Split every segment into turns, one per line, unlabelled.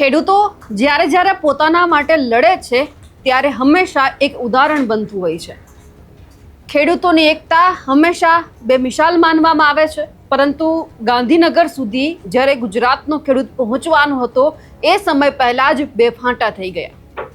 ખેડૂતો જ્યારે જ્યારે પોતાના માટે લડે છે ત્યારે હંમેશા એક ઉદાહરણ બનતું હોય છે। ખેડૂતોની એકતા હંમેશા બેમિસાલ માનવામાં આવે છે, પરંતુ ગાંધીનગર સુધી જ્યારે ગુજરાતનો ખેડૂત પહોંચવાનો હતો એ સમય પહેલાં જ બેફાંટા થઈ ગયા।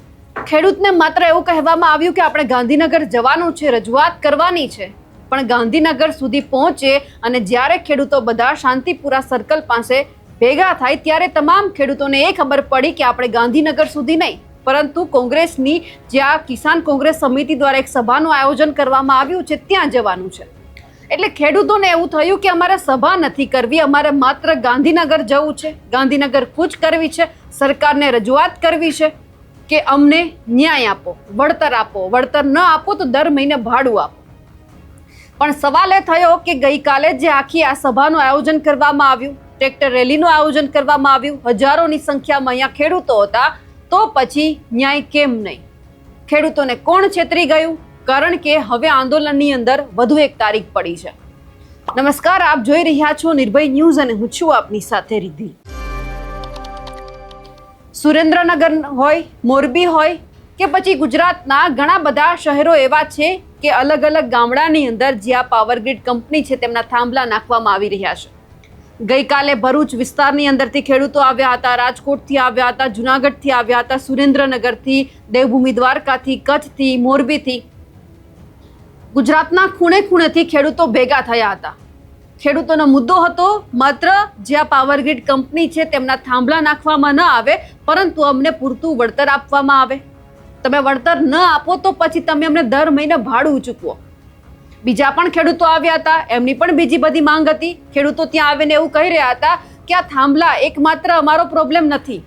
ખેડૂતને માત્ર એવું કહેવામાં આવ્યું કે આપણે ગાંધીનગર જવાનું છે, રજૂઆત કરવાની છે, પણ ગાંધીનગર સુધી પહોંચે અને જ્યારે ખેડૂતો બધા શાંતિપુરા સર્કલ પાસે ભેગા થાય ત્યારે તમામ ખેડૂતોને એ ખબર પડી કે આપણે ગાંધીનગર સુધી નહીં, પરંતુ કોંગ્રેસની જ્યાં કિસાન કોંગ્રેસ સમિતિ દ્વારા એક સભાનું આયોજન કરવામાં આવ્યું છે ત્યાં જવાનું છે। એટલે ખેડૂતોને એવું થયું કે અમારે સભા નથી કરવી, અમારે માત્ર ગાંધીનગર જવું છે, ગાંધીનગર કૂચ કરવી છે, સરકારને રજૂઆત કરવી છે કે અમને ન્યાય આપો, વળતર આપો, વળતર ન આપો તો દર મહિને ભાડું આપો। પણ સવાલ એ થયો કે ગઈકાલે જે આખી આ સભાનું આયોજન કરવામાં આવ્યું, ટ્રેક્ટર રેલીનું આયોજન કરવામાં આવ્યું, હજારોની સંખ્યામાં અહીંયા ખેડૂતો હતા, તો પછી ન્યાય કેમ નહીં? ખેડૂતોને કોણ છેતરી ગયું? કારણ કે હવે આંદોલનની અંદર વધુ એક તારીખ પડી છે। નમસ્કાર, આપ જોઈ રહ્યા છો નિર્ભય ન્યૂઝ અને હું છું આપની સાથે રિદ્ધિ। સુરેન્દ્રનગર હોય, મોરબી હોય કે પછી ગુજરાતના ઘણા બધા શહેરો એવા છે કે અલગ અલગ ગામડાની અંદર જ્યાં પાવર ગ્રીડ કંપની છે તેમના થાંભલા નાખવામાં આવી રહ્યા છે। ગઈકાલે ભરૂચ વિસ્તારની અંદરથી ખેડૂતો આવ્યા હતા, રાજકોટથી આવ્યા હતા, જુનાગઢથી આવ્યા હતા, સુરેન્દ્રનગરથી, દેવભૂમિ દ્વારકાથી, કચ્છથી, મોરબીથી, ગુજરાતના ખૂણે ખૂણેથી ખેડૂતો ભેગા થયા હતા। ખેડૂતોનો મુદ્દો હતો માત્ર જ્યાં પાવર ગ્રીડ કંપની છે તેમના થાંભલા નાખવામાં ન આવે, પરંતુ અમને પૂરતું વળતર આપવામાં આવે। તમે વળતર ન આપો તો પછી તમે અમને દર મહિને ભાડું ચૂકવો। બીજા પણ ખેડૂતો આવ્યા હતા, એમની પણ બીજી બધી માંગ હતી। ખેડૂતો ત્યાં આવીને એવું કહી રહ્યા હતા કે આ થાંભલા એકમાત્ર અમારો પ્રોબ્લેમ નથી,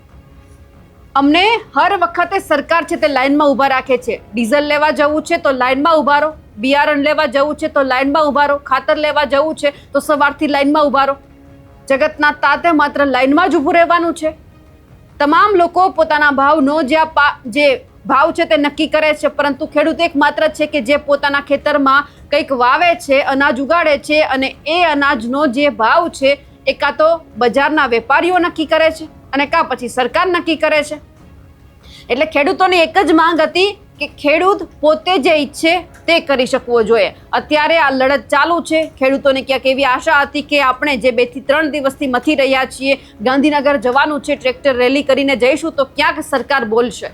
અમને હર વખતે સરકાર છે તે લાઇનમાં ઊભા રાખે છે। ડીઝલ લેવા જવું છે તો લાઇનમાં ઊભા રહો, બિયારણ લેવા જવું છે તો લાઇનમાં ઊભા રહો, ખાતર લેવા જવું છે તો સવારથી લાઇનમાં ઊભા રહો। જગતના તાતે માત્ર લાઇનમાં જ ઊભું રહેવાનું છે। તમામ લોકો પોતાના ભાવનો જે ભાવ છે તે નક્કી કરે છે, પરંતુ ખેડૂત એક માત્ર છે કે જે પોતાના ખેતરમાં કંઈક વાવે છે, અનાજ ઉગાડે છે અને એ અનાજનો જે ભાવ છે એ કાં તો બજારના વેપારીઓ નક્કી કરે છે અને કાં પછી સરકાર નક્કી કરે છે। એટલે ખેડૂતોની એક જ માંગ હતી કે ખેડૂત પોતે જે ઈચ્છે તે કરી શકવો જોઈએ। અત્યારે આ લડત ચાલુ છે। ખેડૂતોને ક્યાંક એવી આશા હતી કે આપણે જે 2 થી 3 દિવસથી મથી રહ્યા છીએ, ગાંધીનગર જવાનું છે, ટ્રેક્ટર રેલી કરીને જઈશું તો ક્યાંક સરકાર બોલશે,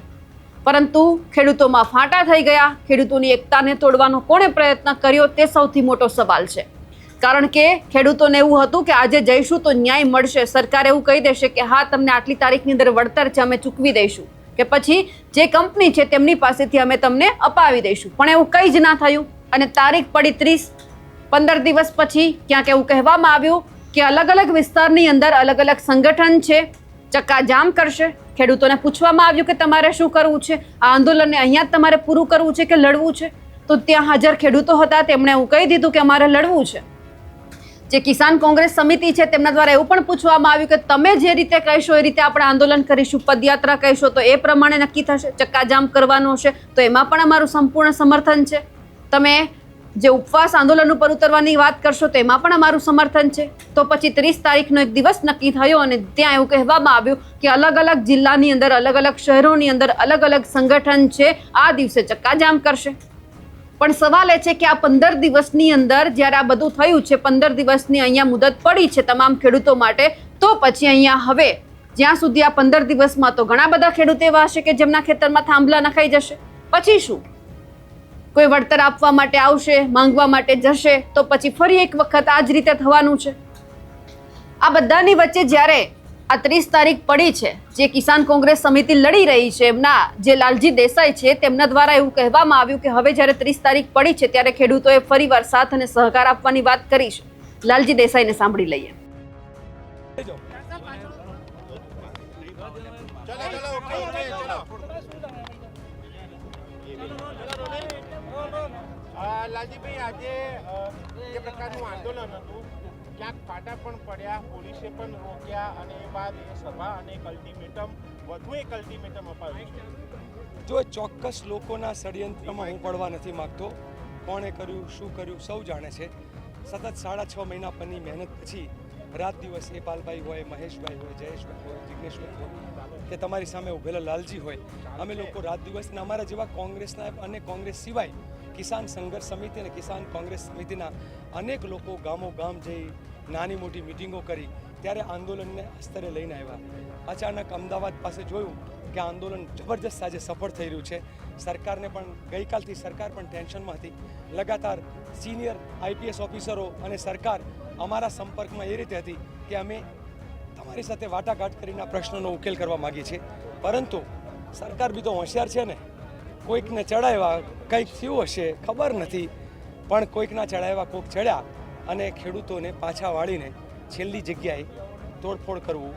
પરંતુ ખેડૂતોમાં ફાંટા થઈ ગયા। ખેડૂતોની એકતાને તોડવાનો કોણે પ્રયત્ન કર્યો તે સૌથી મોટો સવાલ છે, કારણ કે ખેડૂતોને એવું હતું કે આજે જઈશું તો ન્યાય મળશે, સરકાર એવું કહી દેશે કે હા તમને આટલી તારીખની અંદર વળતર છે અમે ચૂકવી દઈશું, કે પછી જે કંપની છે તેમની પાસેથી અમે તમને અપાવી દઈશું, પણ એવું કંઈ જ ના થયું। અને તારીખ પડી 30-15 દિવસ પછી ક્યાંક એવું કહેવામાં આવ્યું કે અલગ અલગ વિસ્તારની અંદર અલગ અલગ સંગઠન છે ચક્કાજામ કરશે। ખેડૂતોને પૂછવામાં આવ્યું કે તમારે શું કરવું છે, આ આંદોલનને અહીંયા જ તમારે પૂરું કરવું છે કે લડવું છે? તો ત્યાં હાજર ખેડૂતો હતા તેમણે એવું કહી દીધું કે અમારે લડવું છે। જે કિસાન કોંગ્રેસ સમિતિ છે તેમના દ્વારા એવું પણ પૂછવામાં આવ્યું કે તમે જે રીતે કહેશો એ રીતે આપણે આંદોલન કરીશું, પદયાત્રા કહેશો તો એ પ્રમાણે નક્કી થશે, ચક્કાજામ કરવાનો હશે તો એમાં પણ અમારું સંપૂર્ણ સમર્થન છે, તમે જે ઉપવાસ આંદોલન ઉપર ઉતરવાની વાત કરશો તો એમાં પણ અમારું સમર્થન છે। તો પછી 30 તારીખનો એક દિવસ નક્કી થયો અને ત્યાં એવું કહેવામાં આવ્યું કે અલગ અલગ જિલ્લાની અંદર, અલગ અલગ શહેરોની અંદર અલગ અલગ સંગઠન છે આ દિવસે ચક્કાજામ કરશે। પણ સવાલ એ છે કે આ 15 દિવસની અંદર જ્યારે આ બધું થયું છે, 15 દિવસની અહીંયા મુદત પડી છે તમામ ખેડૂતો માટે, તો પછી અહીંયા હવે જ્યાં સુધી આ 15 દિવસમાં તો ઘણા બધા ખેડૂતો એવા હશે કે જેમના ખેતરમાં થાંભલા નખાઈ જશે, પછી શું? કોઈ વળતર આપવા માટે આવશે, માંગવા માટે જશે, તો પછી ફરી એક વખત આ જ રીતે થવાનું છે। આ બધાની વચ્ચે જ્યારે આ 30 તારીખ પડી છે, જે કિસાન કોંગ્રેસ સમિતિ લડી રહી છે, એમના જે લાલજી દેસાઈ છે તેમના દ્વારા એવું કહેવામાં આવ્યું કે હવે જ્યારે 30 તારીખ પડી છે ત્યારે ખેડૂતોએ ફરીવાર સાથ અને સહકાર આપવાની વાત કરી છે। લાલજી દેસાઈને સાંભળી લઈએ।
લાલજીભાઈ, આજે જે પ્રકારનું આંદોલન હતું ક્યાંક ફાટા પણ પડ્યા, પોલીસે પણ રોક્યા અને એ બાદ એ સભા અને એક અલ્ટિમેટમ, વધુ એક અલ્ટિમેટમ અપાયું।
જો ચોક્કસ લોકોના ષડયંત્રમાં હું પડવા નથી માગતો, કોણે કર્યું, શું કર્યું સૌ જાણે છે। સતત 6.5 મહિના પરની મહેનત પછી રાત દિવસ એ પાલભાઈ હોય, મહેશભાઈ હોય, જયેશભાઈ હોય, જિગ્નેશભાઈ હોય કે તમારી સામે ઉભેલા લાલજી હોય, અમે લોકો રાત દિવસના અમારા જેવા કોંગ્રેસના અને કોંગ્રેસ સિવાય કિસાન સંઘર્ષ સમિતિ અને કિસાન કોંગ્રેસ સમિતિના અનેક લોકો ગામો ગામ જઈ નાની મોટી મિટિંગો કરી ત્યારે આંદોલનને સ્તરે લઈને આવ્યા. અચાનક અમદાવાદ પાસે જોયું કે આંદોલન જબરજસ્ત આજે સફળ થઈ રહ્યું છે. સરકારને પણ ગઈકાલથી સરકાર પણ ટેન્શનમાં હતી. લગાતાર સિનિયર આઈપીએસ ઓફિસરો અને સરકાર અમારા સંપર્કમાં એ રીતે હતી કે અમે તમારી સાથે વાટાઘાટ કરીને આ પ્રશ્નોનો ઉકેલ કરવા માગીએ છીએ, પરંતુ સરકાર બી તો હોશિયાર છે ને. કોઈકને ચડાવ્યા, કંઈક થયું હશે ખબર નથી, પણ કોઈકના ચડાવ્યા કોઈક ચડ્યા અને ખેડૂતોને પાછા વાળીને છેલ્લી જગ્યાએ તોડફોડ કરવું,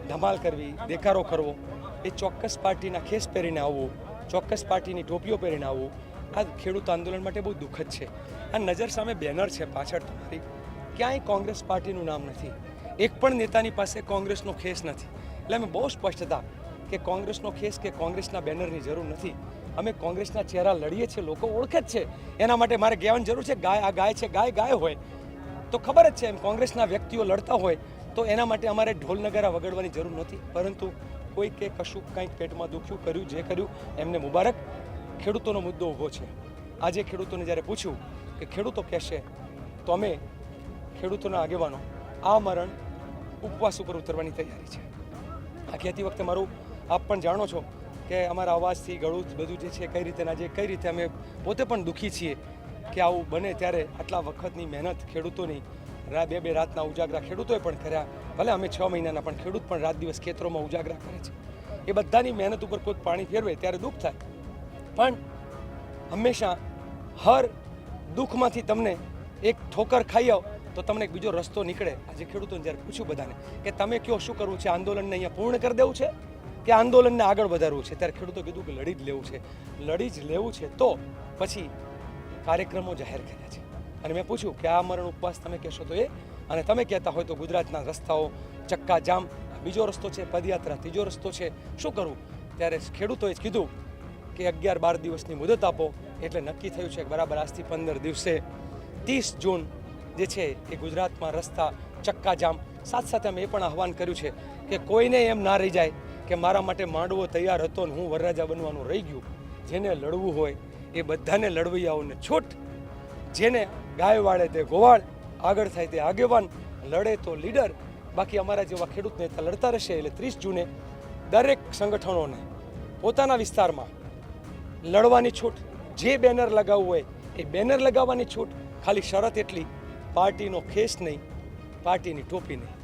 ધમાલ કરવી, દેખારો કરવો, એ ચોક્કસ પાર્ટીના ખેસ પહેરીને આવવું, ચોક્કસ પાર્ટીની ટોપીઓ પહેરીને આવવું, આ ખેડૂત આંદોલન માટે બહુ દુઃખદ છે. આ નજર સામે બેનર છે પાછળ તમારી, ક્યાંય કોંગ્રેસ પાર્ટીનું નામ નથી, એક પણ નેતાની પાસે કોંગ્રેસનો ખેસ નથી. એટલે અમે બહુ સ્પષ્ટ હતા કે કોંગ્રેસનો ખેસ કે કોંગ્રેસના બેનરની જરૂર નથી. અમે કોંગ્રેસના ચહેરા લડીએ છીએ, લોકો ઓળખે જ છે. એના માટે મારે કહેવાની જરૂર છે ગાય આ ગાય છે, ગાય ગાય હોય તો ખબર જ છે. એમ કોંગ્રેસના વ્યક્તિઓ લડતા હોય તો એના માટે અમારે ઢોલ નગારા વગાડવાની જરૂર નથી. પરંતુ કોઈકે કશું કંઈક પેટમાં દુખ્યું, કર્યું, જે કર્યું એમને મુબારક. ખેડૂતોનો મુદ્દો ઊભો છે. આજે ખેડૂતોને જ્યારે પૂછ્યું કે ખેડૂતો કહેશે તો અમે ખેડૂતોના આગેવાનો આ મરણ ઉપવાસ ઉપર ઉતરવાની તૈયારી છે. આ કહેતી વખતે મારું આપ પણ જાણો છો કે અમારા અવાજથી ગળું બધું જે છે કઈ રીતે આજે કઈ રીતે અમે પોતે પણ દુઃખી છીએ કે આવું બને. ત્યારે આટલા વખતની મહેનત ખેડૂતોની, બે રાતના ઉજાગરા ખેડૂતોએ પણ કર્યા, ભલે અમે 6 મહિનાના, પણ ખેડૂત પણ રાત દિવસ ખેતરોમાં ઉજાગરા કરે છે. એ બધાની મહેનત ઉપર કોઈ પાણી ફેરવે ત્યારે દુઃખ થાય, પણ હંમેશા હર દુઃખમાંથી તમને એક ઠોકર ખાઈ આવો તો તમને એક બીજો રસ્તો નીકળે. આજે ખેડૂતોને જ્યારે પૂછ્યું બધાને કે તમે કયો શું કરવું છે, આંદોલનને અહીંયા પૂર્ણ કરી દેવું છે કે આંદોલનને આગળ વધારવું છે, ત્યારે ખેડૂતો કીધું કે લડી જ લેવું છે. લડી જ લેવું છે તો પછી કાર્યક્રમો જાહેર કર્યા છે. અને મેં પૂછ્યું કે આ મરણ ઉપવાસ તમે કહેશો તો એ, અને તમે કહેતા હોય તો ગુજરાતના રસ્તાઓ ચક્કા જામ, બીજો રસ્તો છે પદયાત્રા, ત્રીજો રસ્તો છે, શું કરવું? ત્યારે ખેડૂતોએ જ કીધું કે 11-12 દિવસની મુદત આપો. એટલે નક્કી થયું છે કે બરાબર આજથી 15 દિવસે 30 જૂન જે છે એ ગુજરાતમાં રસ્તા ચક્કા જામ. સાથે અમે એ પણ આહવાન કર્યું છે કે કોઈને એમ ના રહી જાય કે મારા માટે માંડવો તૈયાર હતો ને હું વરરાજા બનવાનું રહી ગયું. જેને લડવું હોય એ બધાને લડવૈયાઓને છૂટ. જેને ગાય વાળે તે ગોવાળ, આગળ થાય તે આગેવાન, લડે તો લીડર. બાકી અમારા જેવા ખેડૂત નેતા લડતા રહેશે. એટલે 30 જૂને દરેક સંગઠનોને પોતાના વિસ્તારમાં લડવાની છૂટ. જે બેનર લગાવવું હોય એ બેનર લગાવવાની છૂટ. ખાલી શરત એટલી, પાર્ટીનો ખેસ નહીં, પાર્ટીની ટોપી નહીં.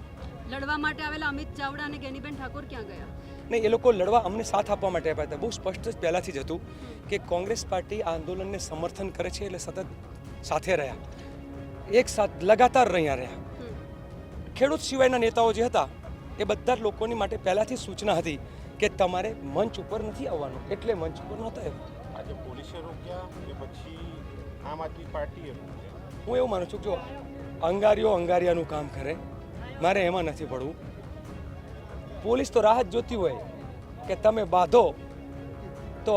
લડવા માટે આવેલા અમિત ચાવડા અને ગેનીબેન ઠાકોર ક્યાં ગયા?
નહીં, એ લોકો લડવા અમને સાથ આપવા માટે આપ્યા હતા. બહુ સ્પષ્ટ જ પહેલાંથી જ હતું કે કોંગ્રેસ પાર્ટી આ આંદોલનને સમર્થન કરે છે, એટલે સતત સાથે રહ્યા, એક સાથ લગાતાર રહ્યા. ખેડૂત સિવાયના નેતાઓ જે હતા એ બધા જ લોકોની માટે પહેલાંથી સૂચના હતી કે તમારે મંચ ઉપર નથી આવવાનું, એટલે મંચ ઉપર નહોતા આવ્યા.
આજે પોલીસે રોક્યા કે પછી આમ આદમી પાર્ટીએ રોક્યા?
હું એવું માનું છું કે જો અંગારીઓ અંગારિયાનું કામ કરે, મારે એમાં નથી પડવું. પોલીસ તો રાહ જ જોતી હોય કે તમે બાંધો તો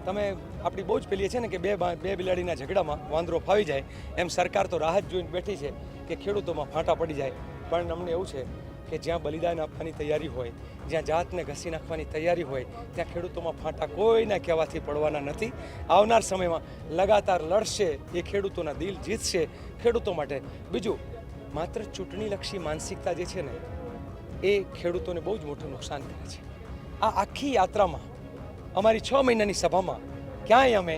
તમે આપણી બહુ જ પેલી છે ને કે બે બિલાડીના ઝઘડામાં વાંદરો ફાવી જાય, એમ સરકાર તો રાહ જ જોઈને બેઠી છે કે ખેડૂતોમાં ફાંટા પડી જાય. પણ અમને એવું છે કે જ્યાં બલિદાન આપવાની તૈયારી હોય, જ્યાં જાતને ઘસી નાખવાની તૈયારી હોય, ત્યાં ખેડૂતોમાં ફાંટા કોઈના કહેવાથી પડવાના નથી. આવનાર સમયમાં લગાતાર લડશે, એ ખેડૂતોના દિલ જીતશે ખેડૂતો માટે. બીજું, માત્ર ચૂંટણીલક્ષી માનસિકતા જે છે ને એ ખેડૂતોને બહુ જ મોટું નુકસાન કરે છે. આ આખી યાત્રામાં અમારી 6 મહિનાની સભામાં ક્યાંય અમે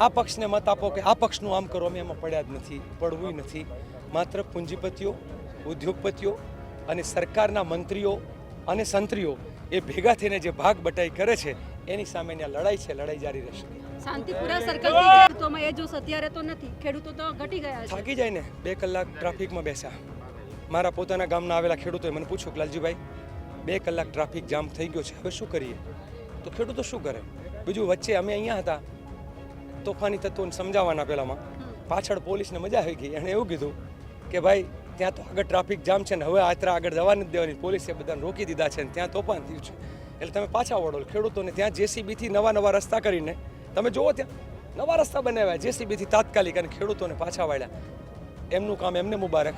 આ પક્ષને મત આપો કે આ પક્ષનું આમ કરો, અમે એમાં પડ્યા જ નથી, પડવું નથી. માત્ર પૂંજીપતિઓ, ઉદ્યોગપતિઓ અને સરકારના મંત્રીઓ અને સંત્રીઓ એ ભેગા થઈને જે ભાગ બટાઈ કરે છે એની સામેની આ લડાઈ છે, લડાઈ જારી રહેશે.
શાંતિપુરા સર્કલથી ખેડૂતોમાં એ જોશ અત્યારે તો નથી, ખેડૂતો તો ઘટી ગયા છે.
થાકી જાય ને, 2 કલાક ટ્રાફિકમાં બેસ્યા. મારા પોતાના ગામના આવેલા ખેડૂતોએ મને પૂછ્યું કે લાલજીભાઈ 2 કલાક ટ્રાફિક જામ થઈ ગયો છે, હવે શું કરીએ? તો ખેડૂતો શું કરે? બીજું, વચ્ચે અમે અહીંયા હતા તોફાની તત્વોને સમજાવવાના, પહેલામાં પાછળ પોલીસને મજા આવી ગઈ. એણે એવું કીધું કે ભાઈ ત્યાં તો આગળ ટ્રાફિક જામ છે ને હવે યાત્રા આગળ જવા નથી દેવાની, પોલીસે બધાને રોકી દીધા છે ને ત્યાં તોફાન થયું છે, એટલે તમે પાછા વળો. ખેડૂતોને ત્યાં જેસીબીથી નવા રસ્તા કરીને તમે જુઓ, ત્યાં નવા રસ્તા બનાવ્યા જેસીબીથી તાત્કાલિક, અને ખેડૂતોને પાછા વાળ્યા. એમનું કામ એમને મુબારક.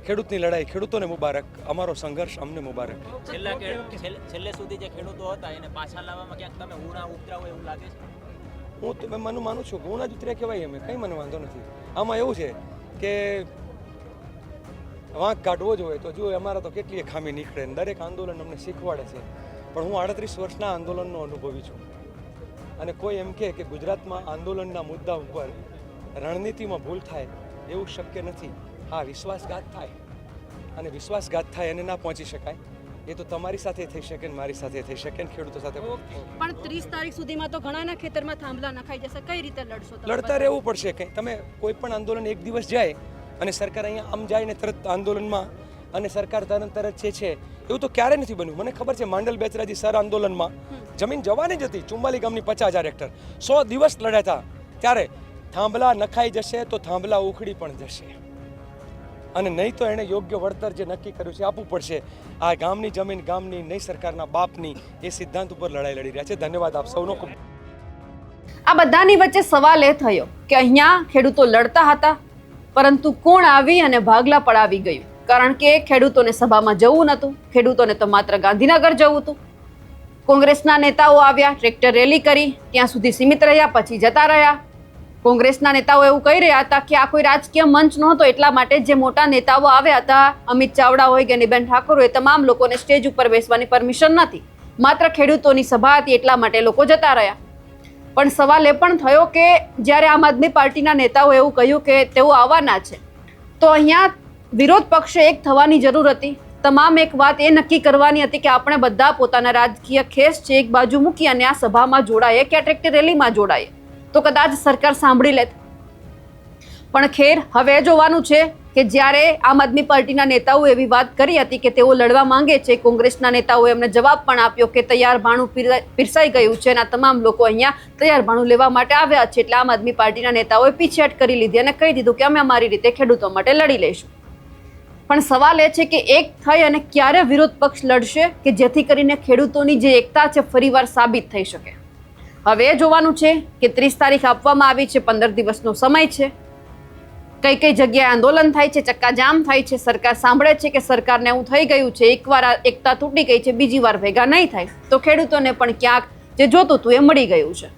ખેડૂતની લડાઈ ખેડૂતોને મુબારક, અમારો સંઘર્ષ અમને મુબારક.
છેલ્લે સુધી જે ખેડૂતો હતા એને પાછા લાવવામાં ક્યાંક તમે ઉણા ઉતરા હોય એવું લાગે છે?
હું તો માનું છું કે ઉણા જ ઉતર્યા કહેવાય, અમે કંઈ મને વાંધો નથી. આમાં એવું છે કે વાંક કાઢવો જ હોય તો જો અમારા તો કેટલીય ખામી નીકળે ને દરેક આંદોલન અમને શીખવાડે છે. પણ હું 38 વર્ષના આંદોલનનો અનુભવી છું અને કોઈ એમ કહે કે ગુજરાતમાં આંદોલનના મુદ્દા ઉપર રણનીતિમાં ભૂલ થાય એવું શક્ય નથી. હા, વિશ્વાસઘાત થાય અને વિશ્વાસઘાત થાય એને ના પહોંચી શકાય. એ તો તમારી સાથે થઈ શકે ને મારી સાથે થઈ શકે ને ખેડૂતો સાથે.
પણ 30 તારીખ સુધીમાં તો ઘણાના ખેતરમાં થાંભલા નખાઈ જશે, કઈ રીતે લડશો?
લડતા રહેવું પડશે. કંઈ તમે કોઈ પણ આંદોલન એક દિવસ જાય અને સરકાર અહીંયા આમ જાય ને તરત આંદોલનમાં અને સરકાર તરત છે એવું તો ક્યારે નથી બન્યું. મને ખબર છે માંડલ બેચરાજી સર આંદોલનમાં જમીન જવાની જ હતી. 44 ગામની 50,000 હેક્ટર 100 દિવસ લડ્યા હતા. ત્યારે થાંભલા નખાઈ જશે તો થાંભલા ઉખડી પણ જશે અને નહીં તો એણે યોગ્ય વળતર જે નક્કી કર્યું છે આપવું પડશે. આ ગામની જમીન ગામની, નહીં સરકારના બાપની, એ સિદ્ધાંત ઉપર લડાઈ લડી રહ્યા છે. ધન્યવાદ આપ સૌનો. ખૂબ
આ બધાની વચ્ચે સવાલ એ થયો કે અહીંયા ખેડૂતો લડતા હતા પરંતુ કોણ આવી અને ભાગલા પડાવી ગયું? કારણ કે ખેડૂતોને સભામાં જવું નહોતું, ખેડૂતોને તો માત્ર ગાંધીનગર જવું હતું. કોંગ્રેસના નેતાઓ આવ્યા, ટ્રેક્ટર રેલી કરી, ત્યાં સુધી સીમિત રહ્યા, પછી જતા રહ્યા. કોંગ્રેસના નેતાઓ એવું કહી રહ્યા હતા કે આ કોઈ રાજકીય મંચ નહોતો, એટલા માટે જે મોટા નેતાઓ આવ્યા હતા, અમિત ચાવડા હોય કે નીબેન ઠાકોર હોય, તમામ લોકોને સ્ટેજ ઉપર બેસવાની પરમિશન નથી. માત્ર ખેડૂતોની સભા હતી એટલા માટે લોકો જતા રહ્યા. પણ સવાલ એ પણ થયો કે જ્યારે આમ આદમી પાર્ટીના નેતાઓ એવું કહ્યું કે તેઓ આવવાના છે, તો અહીંયા વિરોધ પક્ષે એક થવાની જરૂર હતી. તમામ એક વાત એ નક્કી કરવાની હતી કે આપણે બધા પોતાના રાજકીય ખેસ છે એક બાજુ મૂકી અને આ સભામાં જોડાઈએ કે આ ટ્રેક્ટર રેલીમાં જોડાઈએ, તો કદાચ સરકાર સાંભળી લેત. પણ ખેર, હવે જોવાનું છે કે જ્યારે આમ આદમી પાર્ટીના નેતાઓ એવી વાત કરી હતી કે તેઓ લડવા માંગે છે, કોંગ્રેસના નેતાઓએ એમને જવાબ પણ આપ્યો કે તૈયાર ભાણું પીરસાઈ ગયું છે અને આ તમામ લોકો અહીંયા તૈયાર ભાણું લેવા માટે આવ્યા છે. એટલે આમ આદમી પાર્ટીના નેતાઓએ પીછેહટ કરી લીધી અને કહી દીધું કે અમે અમારી રીતે ખેડૂતો માટે લડી લઈશું. પણ સવાલ એ છે કે એક થઈ અને ક્યારે વિરોધ પક્ષ લડશે કે જેથી કરીને ખેડૂતોની જે એકતા છે ફરીવાર સાબિત થઈ શકે. હવે એ જોવાનું છે કે 30 તારીખ આપવામાં આવી છે, 15 દિવસનો સમય છે. કઈ કઈ જગ્યાએ આંદોલન થાય છે, ચક્કાજામ થાય છે, સરકાર સાંભળે છે કે સરકારને એવું થઈ ગયું છે, એકવાર એકતા તૂટી ગઈ છે, બીજી વાર ભેગા નહીં થાય, તો ખેડૂતોને પણ ક્યાંક જે જોતું હતું એ મળી ગયું છે.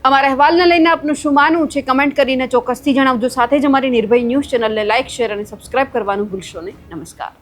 અમારા અહેવાલને લઈને આપનું શું માનવું છે કમેન્ટ કરીને ચોક્કસથી જણાવજો. સાથે જ અમારી નિર્ભય ન્યૂઝ ચેનલને લાઇક, શેર અને સબસ્ક્રાઇબ કરવાનું ભૂલશો નહીં. નમસ્કાર.